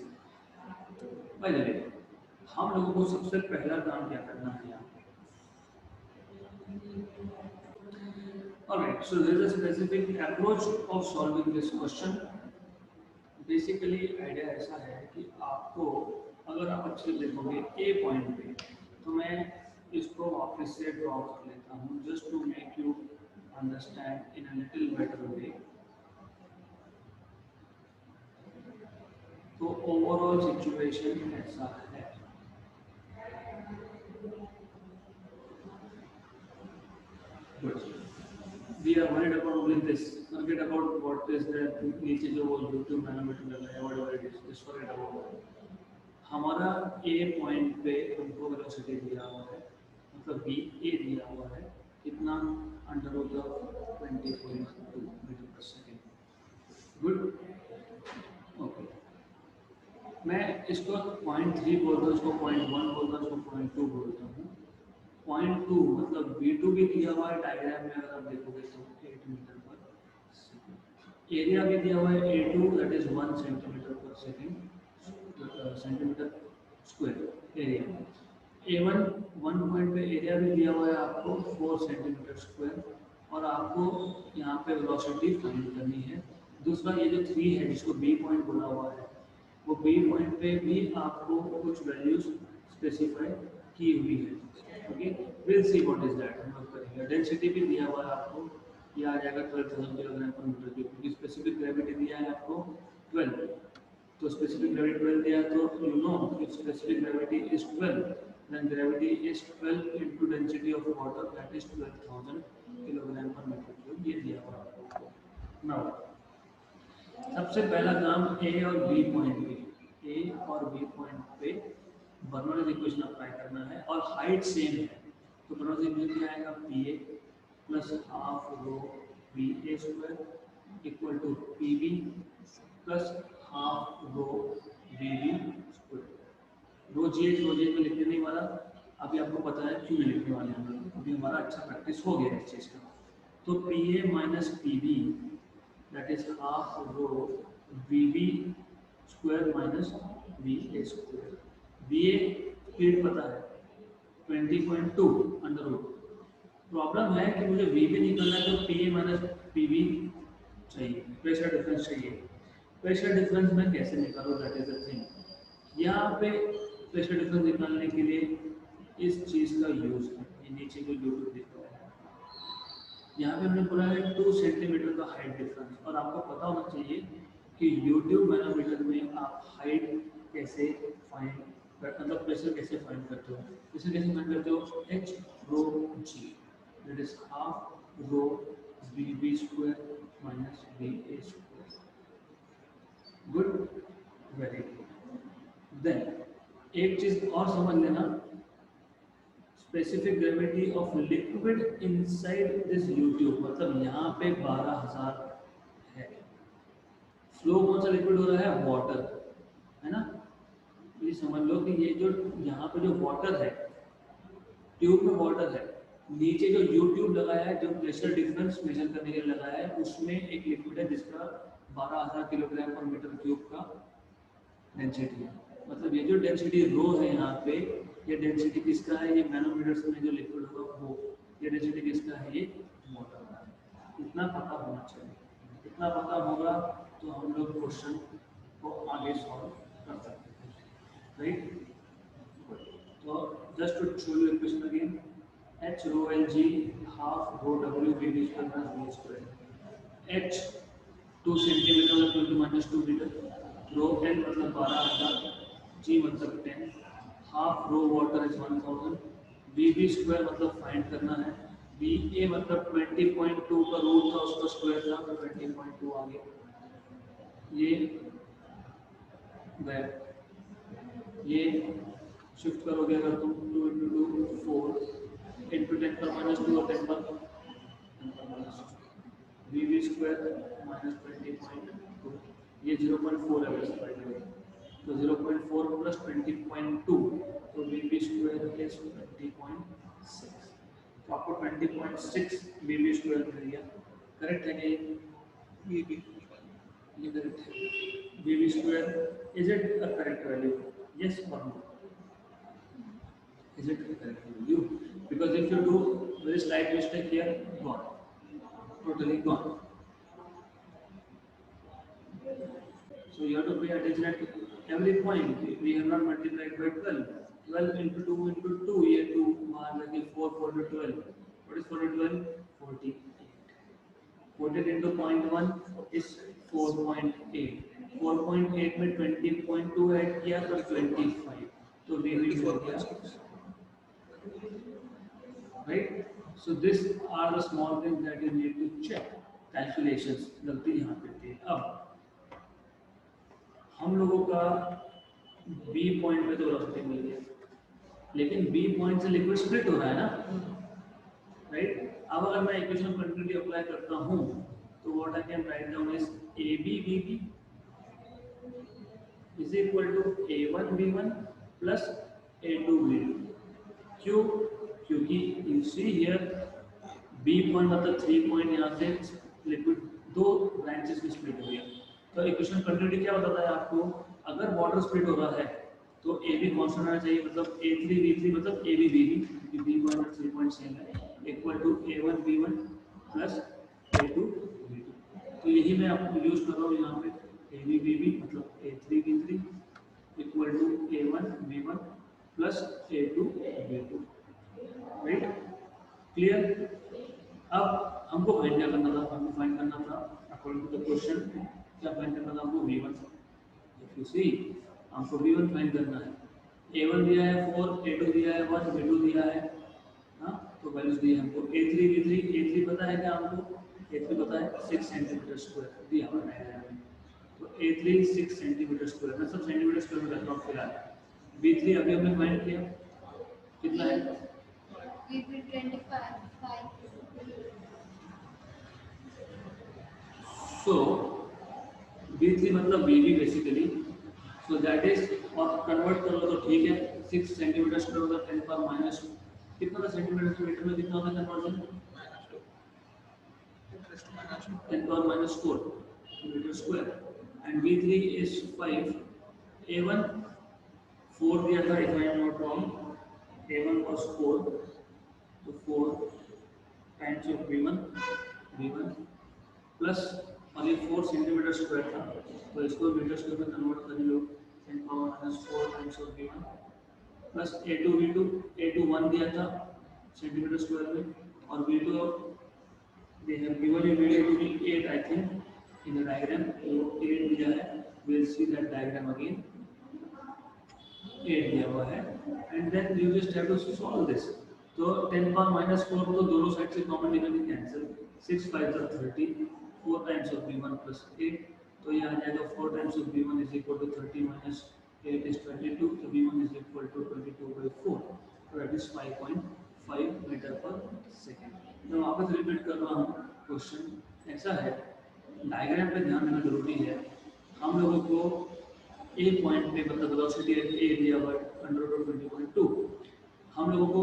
By the way, हम लोगों को सबसे पहला काम क्या करना है यहाँ? Alright, so there is a specific approach of solving this question. Basically idea ऐसा है कि आपको, अगर आप अच्छे देखोगे ए पॉइंट पे, तो मैं इसको वापस से ड्रॉ कर लेता हूँ just to make you understand in a little better way. तो ओवरऑल सिचुएशन ऐसा है, with this, forget about what is that नीचे जो वो YouTube मैनोमीटर लगा है, whatever it is, just forget about that. हमारा A पॉइंट पे तुमको वेलोसिटी दिया हुआ है, मतलब B A दिया हुआ है कितना, अंडर रूट ऑफ 20.2 मीटर पर सेकेंड. Good, okay. मैं इसको 0.3 बोलता हूँ, इसको 0.1 बोलता हूँ, इसको 0.2 बोलता हूँ. 0.2 मतलब V2 भी दिया हुआ है डायग्राम में, अगर आप देखोगे तो 8 मीटर पर सेकेंड. एरिया भी दिया हुआ है A2 दैट इज 1 सेंटीमीटर पर second, centimetre square area. A1 1 point पे एरिया भी दिया हुआ है आपको 4 सेंटीमीटर स्क्वायर, और आपको यहाँ पे वेलोसिटी फाइंड करनी है. दूसरा ये जो 3 है जिसको B पॉइंट बोला हुआ है, वो B पॉइंट पे भी आपको कुछ वैल्यूज स्पेसिफाई की हुई है. Okay, will see what is that. हम लोग करेंगे. डेंसिटी भी दिया हुआ है आपको, ये आ जाएगा 12,000 किलोग्राम पर मीटर क्यूब, क्योंकि स्पेसिफिक ग्रेविटी दिया है आपको 12. तो स्पेसिफिक ग्रेविटी 12 दिया, तो you know if specific gravity is 12, then gravity is 12 into density of water, that is 12,000 kilogram पर मीटर क्यूब. ये दिया हुआ है आपको. नाउ सबसे पहला काम A और B पॉइंट पे, A और B पॉइंट पे बर्नौलीज इक्वेशन अप्लाई करना है, और हाइट सेम है. तो बर्नौलीज इक्वेशन क्या आएगा, PA plus half rho BA square equal to PB plus half rho BB square. Rho G में लिखने नहीं वाला, अभी आपको पता है क्यों नहीं लिखने वाले हम लोग, अभी हमारा अच्छा प्रैक्टिस हो गया इस चीज़ का. तो PA minus PB that is half rho VB square minus VA square. VA speed पता है 20.2 अंडर रूट. प्रॉब्लम है कि मुझे VB निकालना है, तो PA माइनस PB चाहिए, प्रेशर डिफरेंस चाहिए. प्रेशर डिफरेंस में कैसे निकालो, दैट इज द थिंग. यहाँ पे प्रेशर डिफरेंस निकालने के लिए इस चीज़ का यूज है. ये नीचे जो यूट्यूब दिख रहा है, यहाँ पे हमने बोला है 2 सेंटीमीटर का हाइट डिफरेंस, और आपको पता होना चाहिए कि यूट्यूब मैनोमीटर में आप हाइट कैसे फाइंड, मतलब प्रेशर कैसे फाइंड करते हो. प्रेशर कैसे फाइंड करते हो, H rho G that is half rho BB square minus BA square. Good, very good. Then एक चीज और समझ लेना, specific gravity of liquid inside this YouTube, मतलब यहाँ पे 12,000 है. फ्लो कौन सा लिक्विड हो रहा है, वाटर है ना. ये समझ लो कि ये जो यहाँ पे जो वाटर है, ट्यूब में वाटर है, नीचे जो यूट्यूब लगाया है, जो प्रेशर डिफरेंस मेजर करने के लिए लगाया है, उसमें एक लिक्विड है जिसका 12,000 किलोग्राम पर मीटर क्यूब का डेंसिटी है. मतलब ये जो डेंसिटी रो है यहाँ पे, ये डेंसिटी किसका है, ये मैनोमीटर्स में जो लिक्विड होगा वो, ये डेंसिटी किसका है, ये वाटर का है. इतना पता होना चाहिए. इतना पता होगा तो हम लोग क्वेश्चन को आगे सॉल्व कर सकते हैं, राइट. तो just to show you equation again, H rho L G half rho W BB square plus B square. H 2 centimetre equal to minus 2 metre, rho L मतलब 12,000, G मतलब 10, half rho water is 1,000, BB square मतलब find करना है, BA मतलब 20.2 का root था, उसका square था, तो 20.2 आ गया. ये गया, ये शिफ्ट करोगे अगर तुम 2 into 2 4 into 10 पर minus 2 और 10 पर BB स्क्वायर minus 20.2, ये 0.4 है वैसे बाय द वे, तो 0.4 प्लस 20.2, तो BB स्क्वायर इज 20.6. तो आपको 20.6 BB स्क्वायर मिल गया. करेक्ट है ये करेक्ट है. BB square, is it a correct value, yes or no? Is it the correct value? Because if you do very slight mistake here, gone, totally gone. So you have to pay attention at every point. We have not multiplied by 12. 12 into 2 into 2, ये 2 मान लगे 4 4 into 12. What is 4 into 12? 48. 48 into 0.1 is 4.8. 4.8 में 20.2 add किया तो 25. तो we will get right. So these are the small things that you need to check. Calculations गलती यहाँ पे थी। अब हम लोगों का बी पॉइंट पे तो वेलोसिटी मिल गया, लेकिन बी पॉइंट से लिक्विड स्प्लिट हो रहा है ना, राइट। अब अगर मैं इक्वेशन कंटिन्यूटी अप्लाई करता हूँ तो what I can write down is A B V B is equal to A one B one plus A two B two. क्यों? क्योंकि you see here B point मतलब 3 point यहाँ से liquid दो branches में स्प्लिट हो गया। तो इक्वेशन कंटिन्यूटी क्या बताता है आपको, अगर वाटर स्प्लिट हो रहा है तो ए बी कॉन्स्टेंट आना चाहिए, मतलब ए थ्री बी थ्री मतलब ए बी बी बी, क्योंकि बी पॉइंट और 3 पॉइंट सेम है, equal to A one B one plus A two B two. तो यही मैं आपको यूज कर रहा हूँ यहाँ पे, ए बी बी बी मतलब A three B three equal to A one B one plus A two B two, right. Clear? अब हमको फाइंड क्या करना था, हमको फाइंड करना था अकॉर्डिंग टू द क्वेश्चन, क्या फाइंड करना था हमको v1। इफ यू सी हमको v1 फाइंड करना है, a1 दिया है 4, a2 दिया है 1, b2 दिया है, हाँ तो वैल्यूज दी है हमको। a3 b3, a3 पता है क्या हमको, a3 पता है 6 सेंटीमीटर स्क्वायर दिया हुआ है, तो a3 6 सेंटीमीटर स्क्वायर, मैं सब सेंटीमीटर स्क्वायर में रखता हूँ फिलहाल। b3 अभी हमने फाइंड किया कितना है, b3 25। so b3 मतलब bb basically, so that is, और कन्वर्ट कर लो तो ठीक है, 6 सेंटीमीटर स्क्वायर होता है 10 पावर माइनस कितना था सेंटीमीटर मीटर में, कितना होता है conversion, 10 power minus 4 metre square, and b3 is 5, a1 4 दिया था if I am not wrong, a1 was 4, तो 4 टाइम्स ऑफ b1 प्लस, और ये 4 सेंटीमीटर स्क्वायर था तो इसको मीटर स्क्वायर में कन्वर्ट कर लो, 10 power minus 4 times of b1 plus a2 b2, a2 1 दिया था सेंटीमीटर स्क्वायर में, और b2 they have given you value to be 8 I think in the diagram, तो 8 दिया है, we'll see that diagram again, 8 दिया हुआ है, and then you just have to solve this। तो 10 पावर माइनस 4 को दोनों साइड से कॉमन निकालने cancel, 6 5 30, 4 times of b1 plus 8, तो ये आ जाएगा 4 times of b1 is equal to 30 minus 8 is 22, तो b1 इज इक्वल टू 22/4, तो दैट इज 5.5 मीटर पर सेकेंड। मैं वापस रिपीट कर रहा हूँ, क्वेश्चन ऐसा है, डायग्राम पे ध्यान देना जरूरी है। हम लोगों को ए पॉइंट पे मतलब वेलोसिटी ए दिया हुआ √20.2, हम लोगों को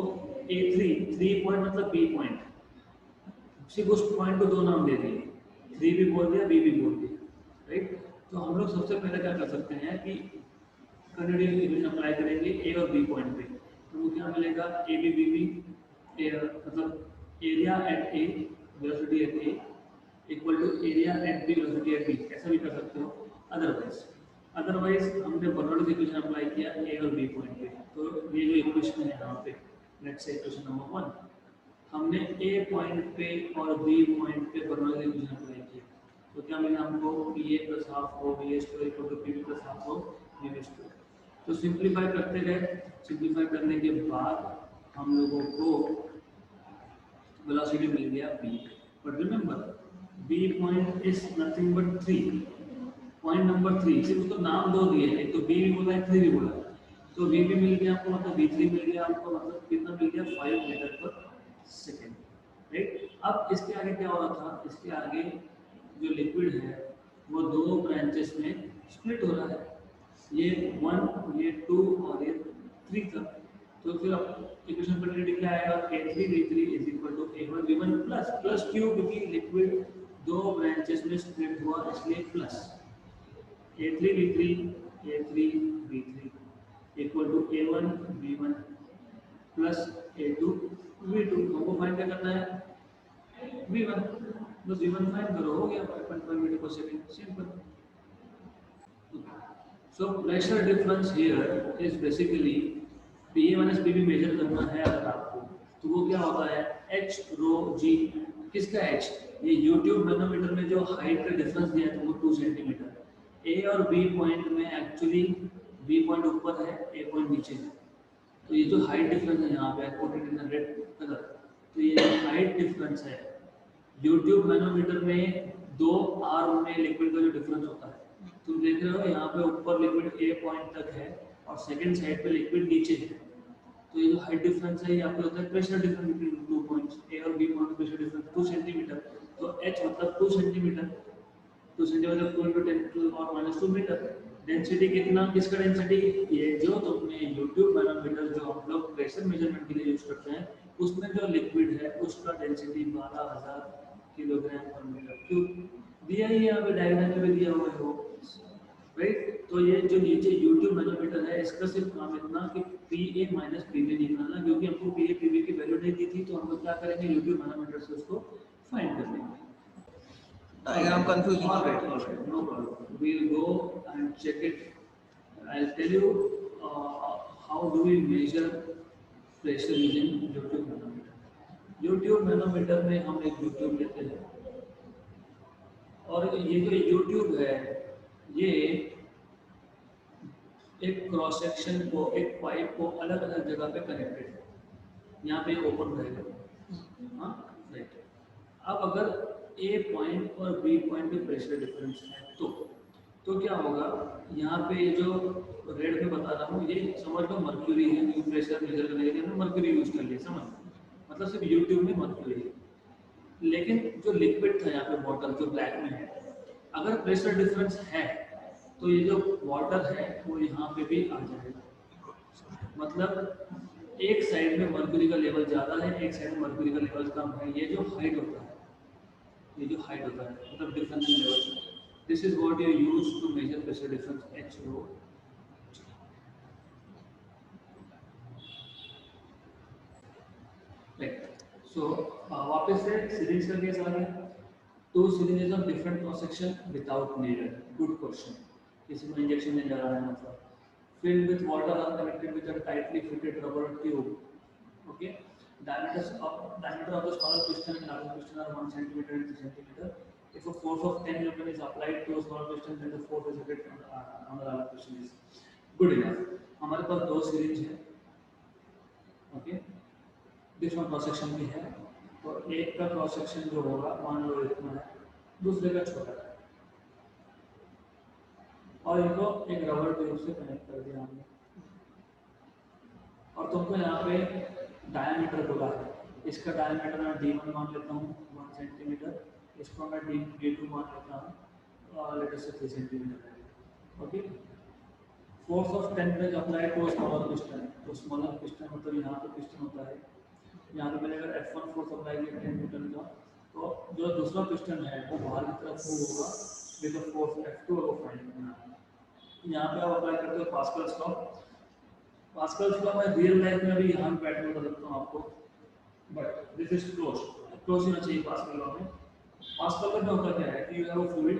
a3 पॉइंट मतलब b पॉइंट, सिर्फ उस पॉइंट को दो नाम दे दिए, 3 भी बोल दिया b भी बोल दिया, राइट। तो हम लोग सबसे पहले क्या कर सकते हैं कि कंटिन्यूटी इक्वेशन अप्लाई करेंगे ए और बी पॉइंट पे, तो वो क्या मिलेगा, ए बी बी बी मतलब area at A velocity at A equal to area at B velocity at B, ऐसा भी कर सकते हो। अदरवाइज हमने बर्नौलीज इक्वेशन अप्लाई किया ए और बी पॉइंट पे, तो ये जो इक्वेशन है यहाँ पे, लेट्स से इक्वेशन नंबर 1, हमने ए पॉइंट पे और बी पॉइंट पे बर्नौलीज इक्वेशन अप्लाई किया, तो क्या मिला हमको, P A plus half O B A square equal to P B plus half O B B square. तो सिंप्लीफाई करते गए, सिंप्लीफाई करने के बाद हम लोगों को वेलोसिटी मिल गया b, but remember b point is nothing but 3, point number 3, सिर्फ उसको नाम दो दिए, एक तो b भी बोला है 3 भी बोला है, तो b भी मिल गया आपको, मतलब b3 मिल गया आपको, मतलब कितना मिल गया 5 मीटर पर सेकेंड, राइट। अब इसके आगे क्या हो रहा था, इसके आगे जो लिक्विड है वो दो ब्रांचेस में स्प्लिट हो रहा है, ये 1 ये 2 और ये 3 था, तो फिर इक्वेशन कंटिन्यूटी क्या आएगा, a3 b3 is equal to a1 b1 plus plus क्यों, क्योंकि लिक्विड दो ब्रांचेस में स्प्लिट हुआ इसलिए plus, a3 b3 equal to a1 b1 plus a2 b2, हमको फाइंड क्या करना है, b1, बस b1 फाइंड करो, हो गया 5.5 मीटर पर second, simple. So pressure difference here is basically PA minus PB measure करना है अगर आपको, तो वो क्या होता है h रो g, किसका h, ये YouTube मैनोमीटर में जो हाइट का डिफरेंस दिया है वो 2 सेंटीमीटर, A और B पॉइंट में एक्चुअली B पॉइंट ऊपर है A पॉइंट नीचे है, तो ये जो हाइट डिफरेंस है यहाँ पे कोटेड इन रेड कलर, तो ये हाइट डिफरेंस है यूट्यूब मैनोमीटर में दो आर्म में लिक्विड का जो डिफरेंस होता है, तुम देख रहे हो यहाँ पे ऊपर लिक्विड ए पॉइंट तक है और सेकंड साइड पे लिक्विड नीचे है। तो ये जो हाइट डिफरेंस है यहाँ पे होता है pressure difference between two points A और B point pressure difference 2 centimetre. तो एच मतलब 2 centimetre, 2 centimetre 2 into 10 to the power minus 2 मीटर। डेंसिटी कितना, किसका डेंसिटी, ये जो तुमने यूट्यूब मैनोमीटर जो हम लोग प्रेशर मेजरमेंट के लिए यूज करते हैं उसमें जो लिक्विड है उसका डेंसिटी 12,000 किलोग्राम पर मीटर क्यूब दिया ही है, यहाँ पे डायग्राम में भी दिया हुआ है वो, राइट। तो ये जो नीचे यूट्यूब मैनोमीटर है इसका सिर्फ काम इतना कि P A minus P B निकालना, क्योंकि हमको पी ए पी बी की वैल्यू नहीं दी थी तो हम लोग क्या करेंगे यूट्यूब मैनोमीटर से उसको फाइंड कर लेंगे। Diagram confusing. All right, no problem. We'll go and check it. I'll tell you how do we measure pressure using YouTube manometer. YouTube manometer में हम एक YouTube लेते हैं और ये जो YouTube है ये एक क्रॉस सेक्शन को, एक पाइप को अलग अलग जगह पे कनेक्टेड है। यहाँ पे ओपन रहेगा, हाँ राइट। अब अगर ए पॉइंट और बी पॉइंट पे प्रेशर डिफरेंस है तो क्या होगा, यहाँ पे जो रेड में बता रहा हूँ ये समझ लो मर्क्यूरी है, जो प्रेशर मेजर करने के लिए हमने मर्क्यूरी यूज कर लिया, समझ मतलब सिर्फ यूट्यूब में मर्क्यूरी है। लेकिन जो लिक्विड था यहाँ पे बॉटल जो ब्लैक में है, अगर प्रेशर डिफरेंस है तो ये जो वाटर है वो यहाँ पे भी आ जाएगा। मतलब एक साइड में मर्क्यूरी का लेवल ज़्यादा है, एक साइड में मर्क्यूरी का लेवल कम है। ये जो हाइट होता है, ये जो हाइट होता है मतलब difference in level, this is what you use to measure pressure difference H rho. Right, so वापस से सिरिंज का केस आ गया। Two syringes of different cross section without needle, good question. किसी को इंजेक्शन नहीं लगा है मतलब, filled with water are connected with a tightly fitted rubber tube. Okay, diameter of the smaller piston and larger piston are 1 centimeter and 3 centimeter. If a force of 10 Newton is applied to a small piston, then the force exerted on the larger piston is good enough. हमारे पास दो series है, okay, different cross section भी है, तो एक का cross section जो होगा मान लो इतना है, दूसरे का छोटा है, और इनको एक रबर ट्यूब से कनेक्ट कर दिया हमने। और तुमको यहाँ पे डायमीटर बोला है, इसका डायमीटर मैं d1 मान लेता हूँ 1 सेंटीमीटर, इसको मैं d2 मान लेता हूँ लेट अस से 3 सेंटीमीटर। ओके, फोर्स ऑफ 10 पे अप्लाई टू स्मॉलर पिस्टन, तो स्मॉलर पिस्टन मतलब यहाँ पे पिस्टन होता है, यहाँ पे मैंने अगर F1 फोर्स अप्लाई किया 10 न्यूटन का, तो जो दूसरा पिस्टन है वो बाहर की तरफ मूव होगा विद द फोर्स F2 को फाइंड करना है। यहाँ पे आप अप्लाई करते हो पास्कल्स लॉ। पास्कल्स लॉ मैं रियल लाइफ में भी यहाँ पैटर्न बता सकता हूँ आपको, बट दिस इज क्लोज होना चाहिए पास्कल लॉ में। पास्कल लॉ में होता क्या है कि यू हैव अ फ्लूइड,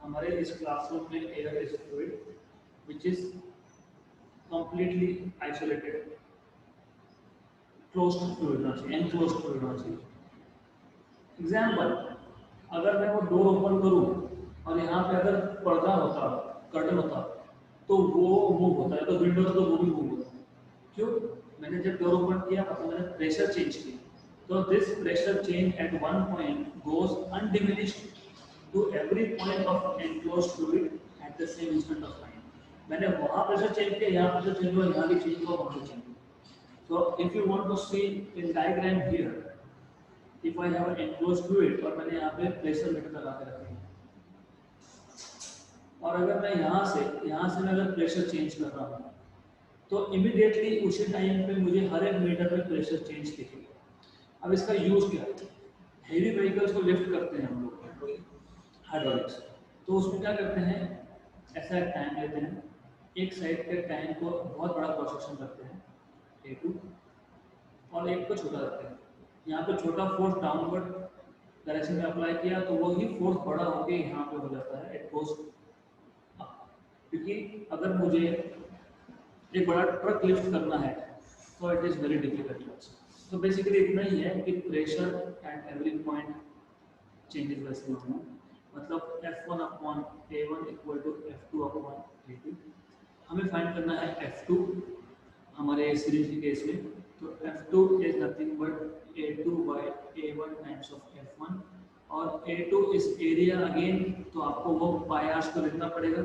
हमारे इस क्लासरूम में air is a fluid which is completely isolated, closed fluid होना चाहिए, एनक्लोज्ड फ्लूइड होना चाहिए। एग्जांपल, अगर मैं वो डोर ओपन करूँ और यहाँ पे अगर पर्दा होता, कर्टन होता, तो वो मूव होता है, तो विंडो तो वो भी मूव होता है। क्यों? मैंने जब डोर ओपन किया तो मैंने प्रेशर चेंज किया, तो this pressure change at one point goes undiminished to every point of enclosed fluid at the same instant of time. मैंने वहाँ प्रेशर चेंज किया, यहाँ प्रेशर चेंज हुआ, यहाँ भी चेंज हुआ, वहाँ भी चेंज हुआ। So if you want to see in diagram here, if I have an enclosed fluid और मैंने यहाँ पे प्रेशर मीटर लगा के रखी है, और अगर मैं यहाँ से मैं अगर प्रेशर चेंज कर रहा हूँ तो इमीडिएटली उसी टाइम पे मुझे हर एक मीटर पे प्रेशर चेंज दिखेगा। अब इसका यूज क्या है? हेवी व्हीकल्स को लिफ्ट करते हैं हम लोग, हाइड्रोलिक्स, तो उसमें क्या करते हैं, ऐसा एक टैंक लेते हैं, एक साइड के टैंक को बहुत बड़ा क्रॉस सेक्शन रखते हैं A2 और एक को छोटा रखते हैं। यहाँ पे छोटा फोर्स डाउनवर्ड डायरेक्शन में अप्लाई किया तो वही फोर्स बड़ा होकर यहाँ पे हो जाता है, इट गोज अप। क्योंकि अगर मुझे एक बड़ा ट्रक लिफ्ट करना है तो इट इज़ वेरी डिफिकल्ट। तो बेसिकली इतना ही है कि pressure at every point changes वैसे होना, मतलब F1 upon A1 equal to F2 upon A2। हमें फाइंड करना है F2 हमारे सीरीज के केस में, तो F2 is nothing but A2 by A1 times of F1 और A2 इस एरिया अगेन, तो आपको वो पाई आर को लिखना पड़ेगा,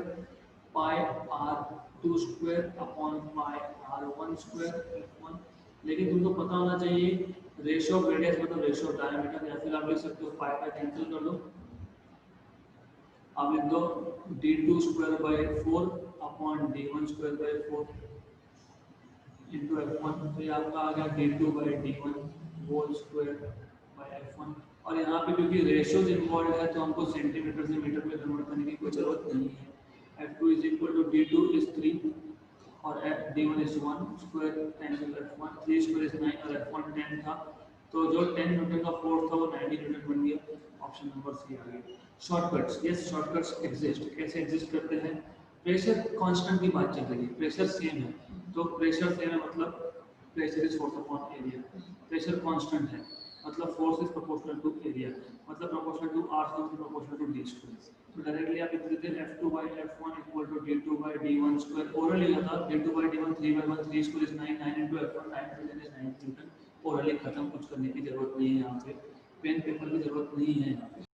पाई R2 square upon pi R1 square F1। लेकिन तुमको पता होना चाहिए रेशियो ऑफ रेडियस मतलब रेशियो ऑफ डायमीटर, या फिर आप लिख सकते हो पाई कैंसिल कर दो, आप लिख दो D2 square by 4 upon D1 square by 4 into F1। तो ये आपका आ गया D2 bye D1 whole square by F1। और यहाँ पे क्योंकि रेशियोज इन्वॉल्व है तो हमको सेंटीमीटर से मीटर में कन्वर्ट करने की कोई जरूरत नहीं है। F2 is equal to D2 is 3 और D1 is 1 square cancel F1, 3 square is 9 और F1 10 था, तो जो 10 न्यूटन का फोर्स था वो 90 न्यूटन बन गया। ऑप्शन नंबर सी आ गया। Shortcuts, yes shortcuts exist. कैसे एग्जिस्ट करते हैं? प्रेशर कांस्टेंट की बात चल रही है, प्रेशर सेम है, तो प्रेशर सेम है मतलब pressure is force upon area. Pressure constant है मतलब force is proportional to area, मतलब proportional to r square proportional to d square. तो डायरेक्टली आप लिख देते हैं F2 by F1 equal to D2 by D1 square. Orally लिखा था D2 by D1 3 by 1 3 square is 9 9 into F1 9 into 10 is 9 newton. Orally खत्म, कुछ करने की जरूरत नहीं है यहाँ पे, पेन पेपर की जरूरत नहीं है।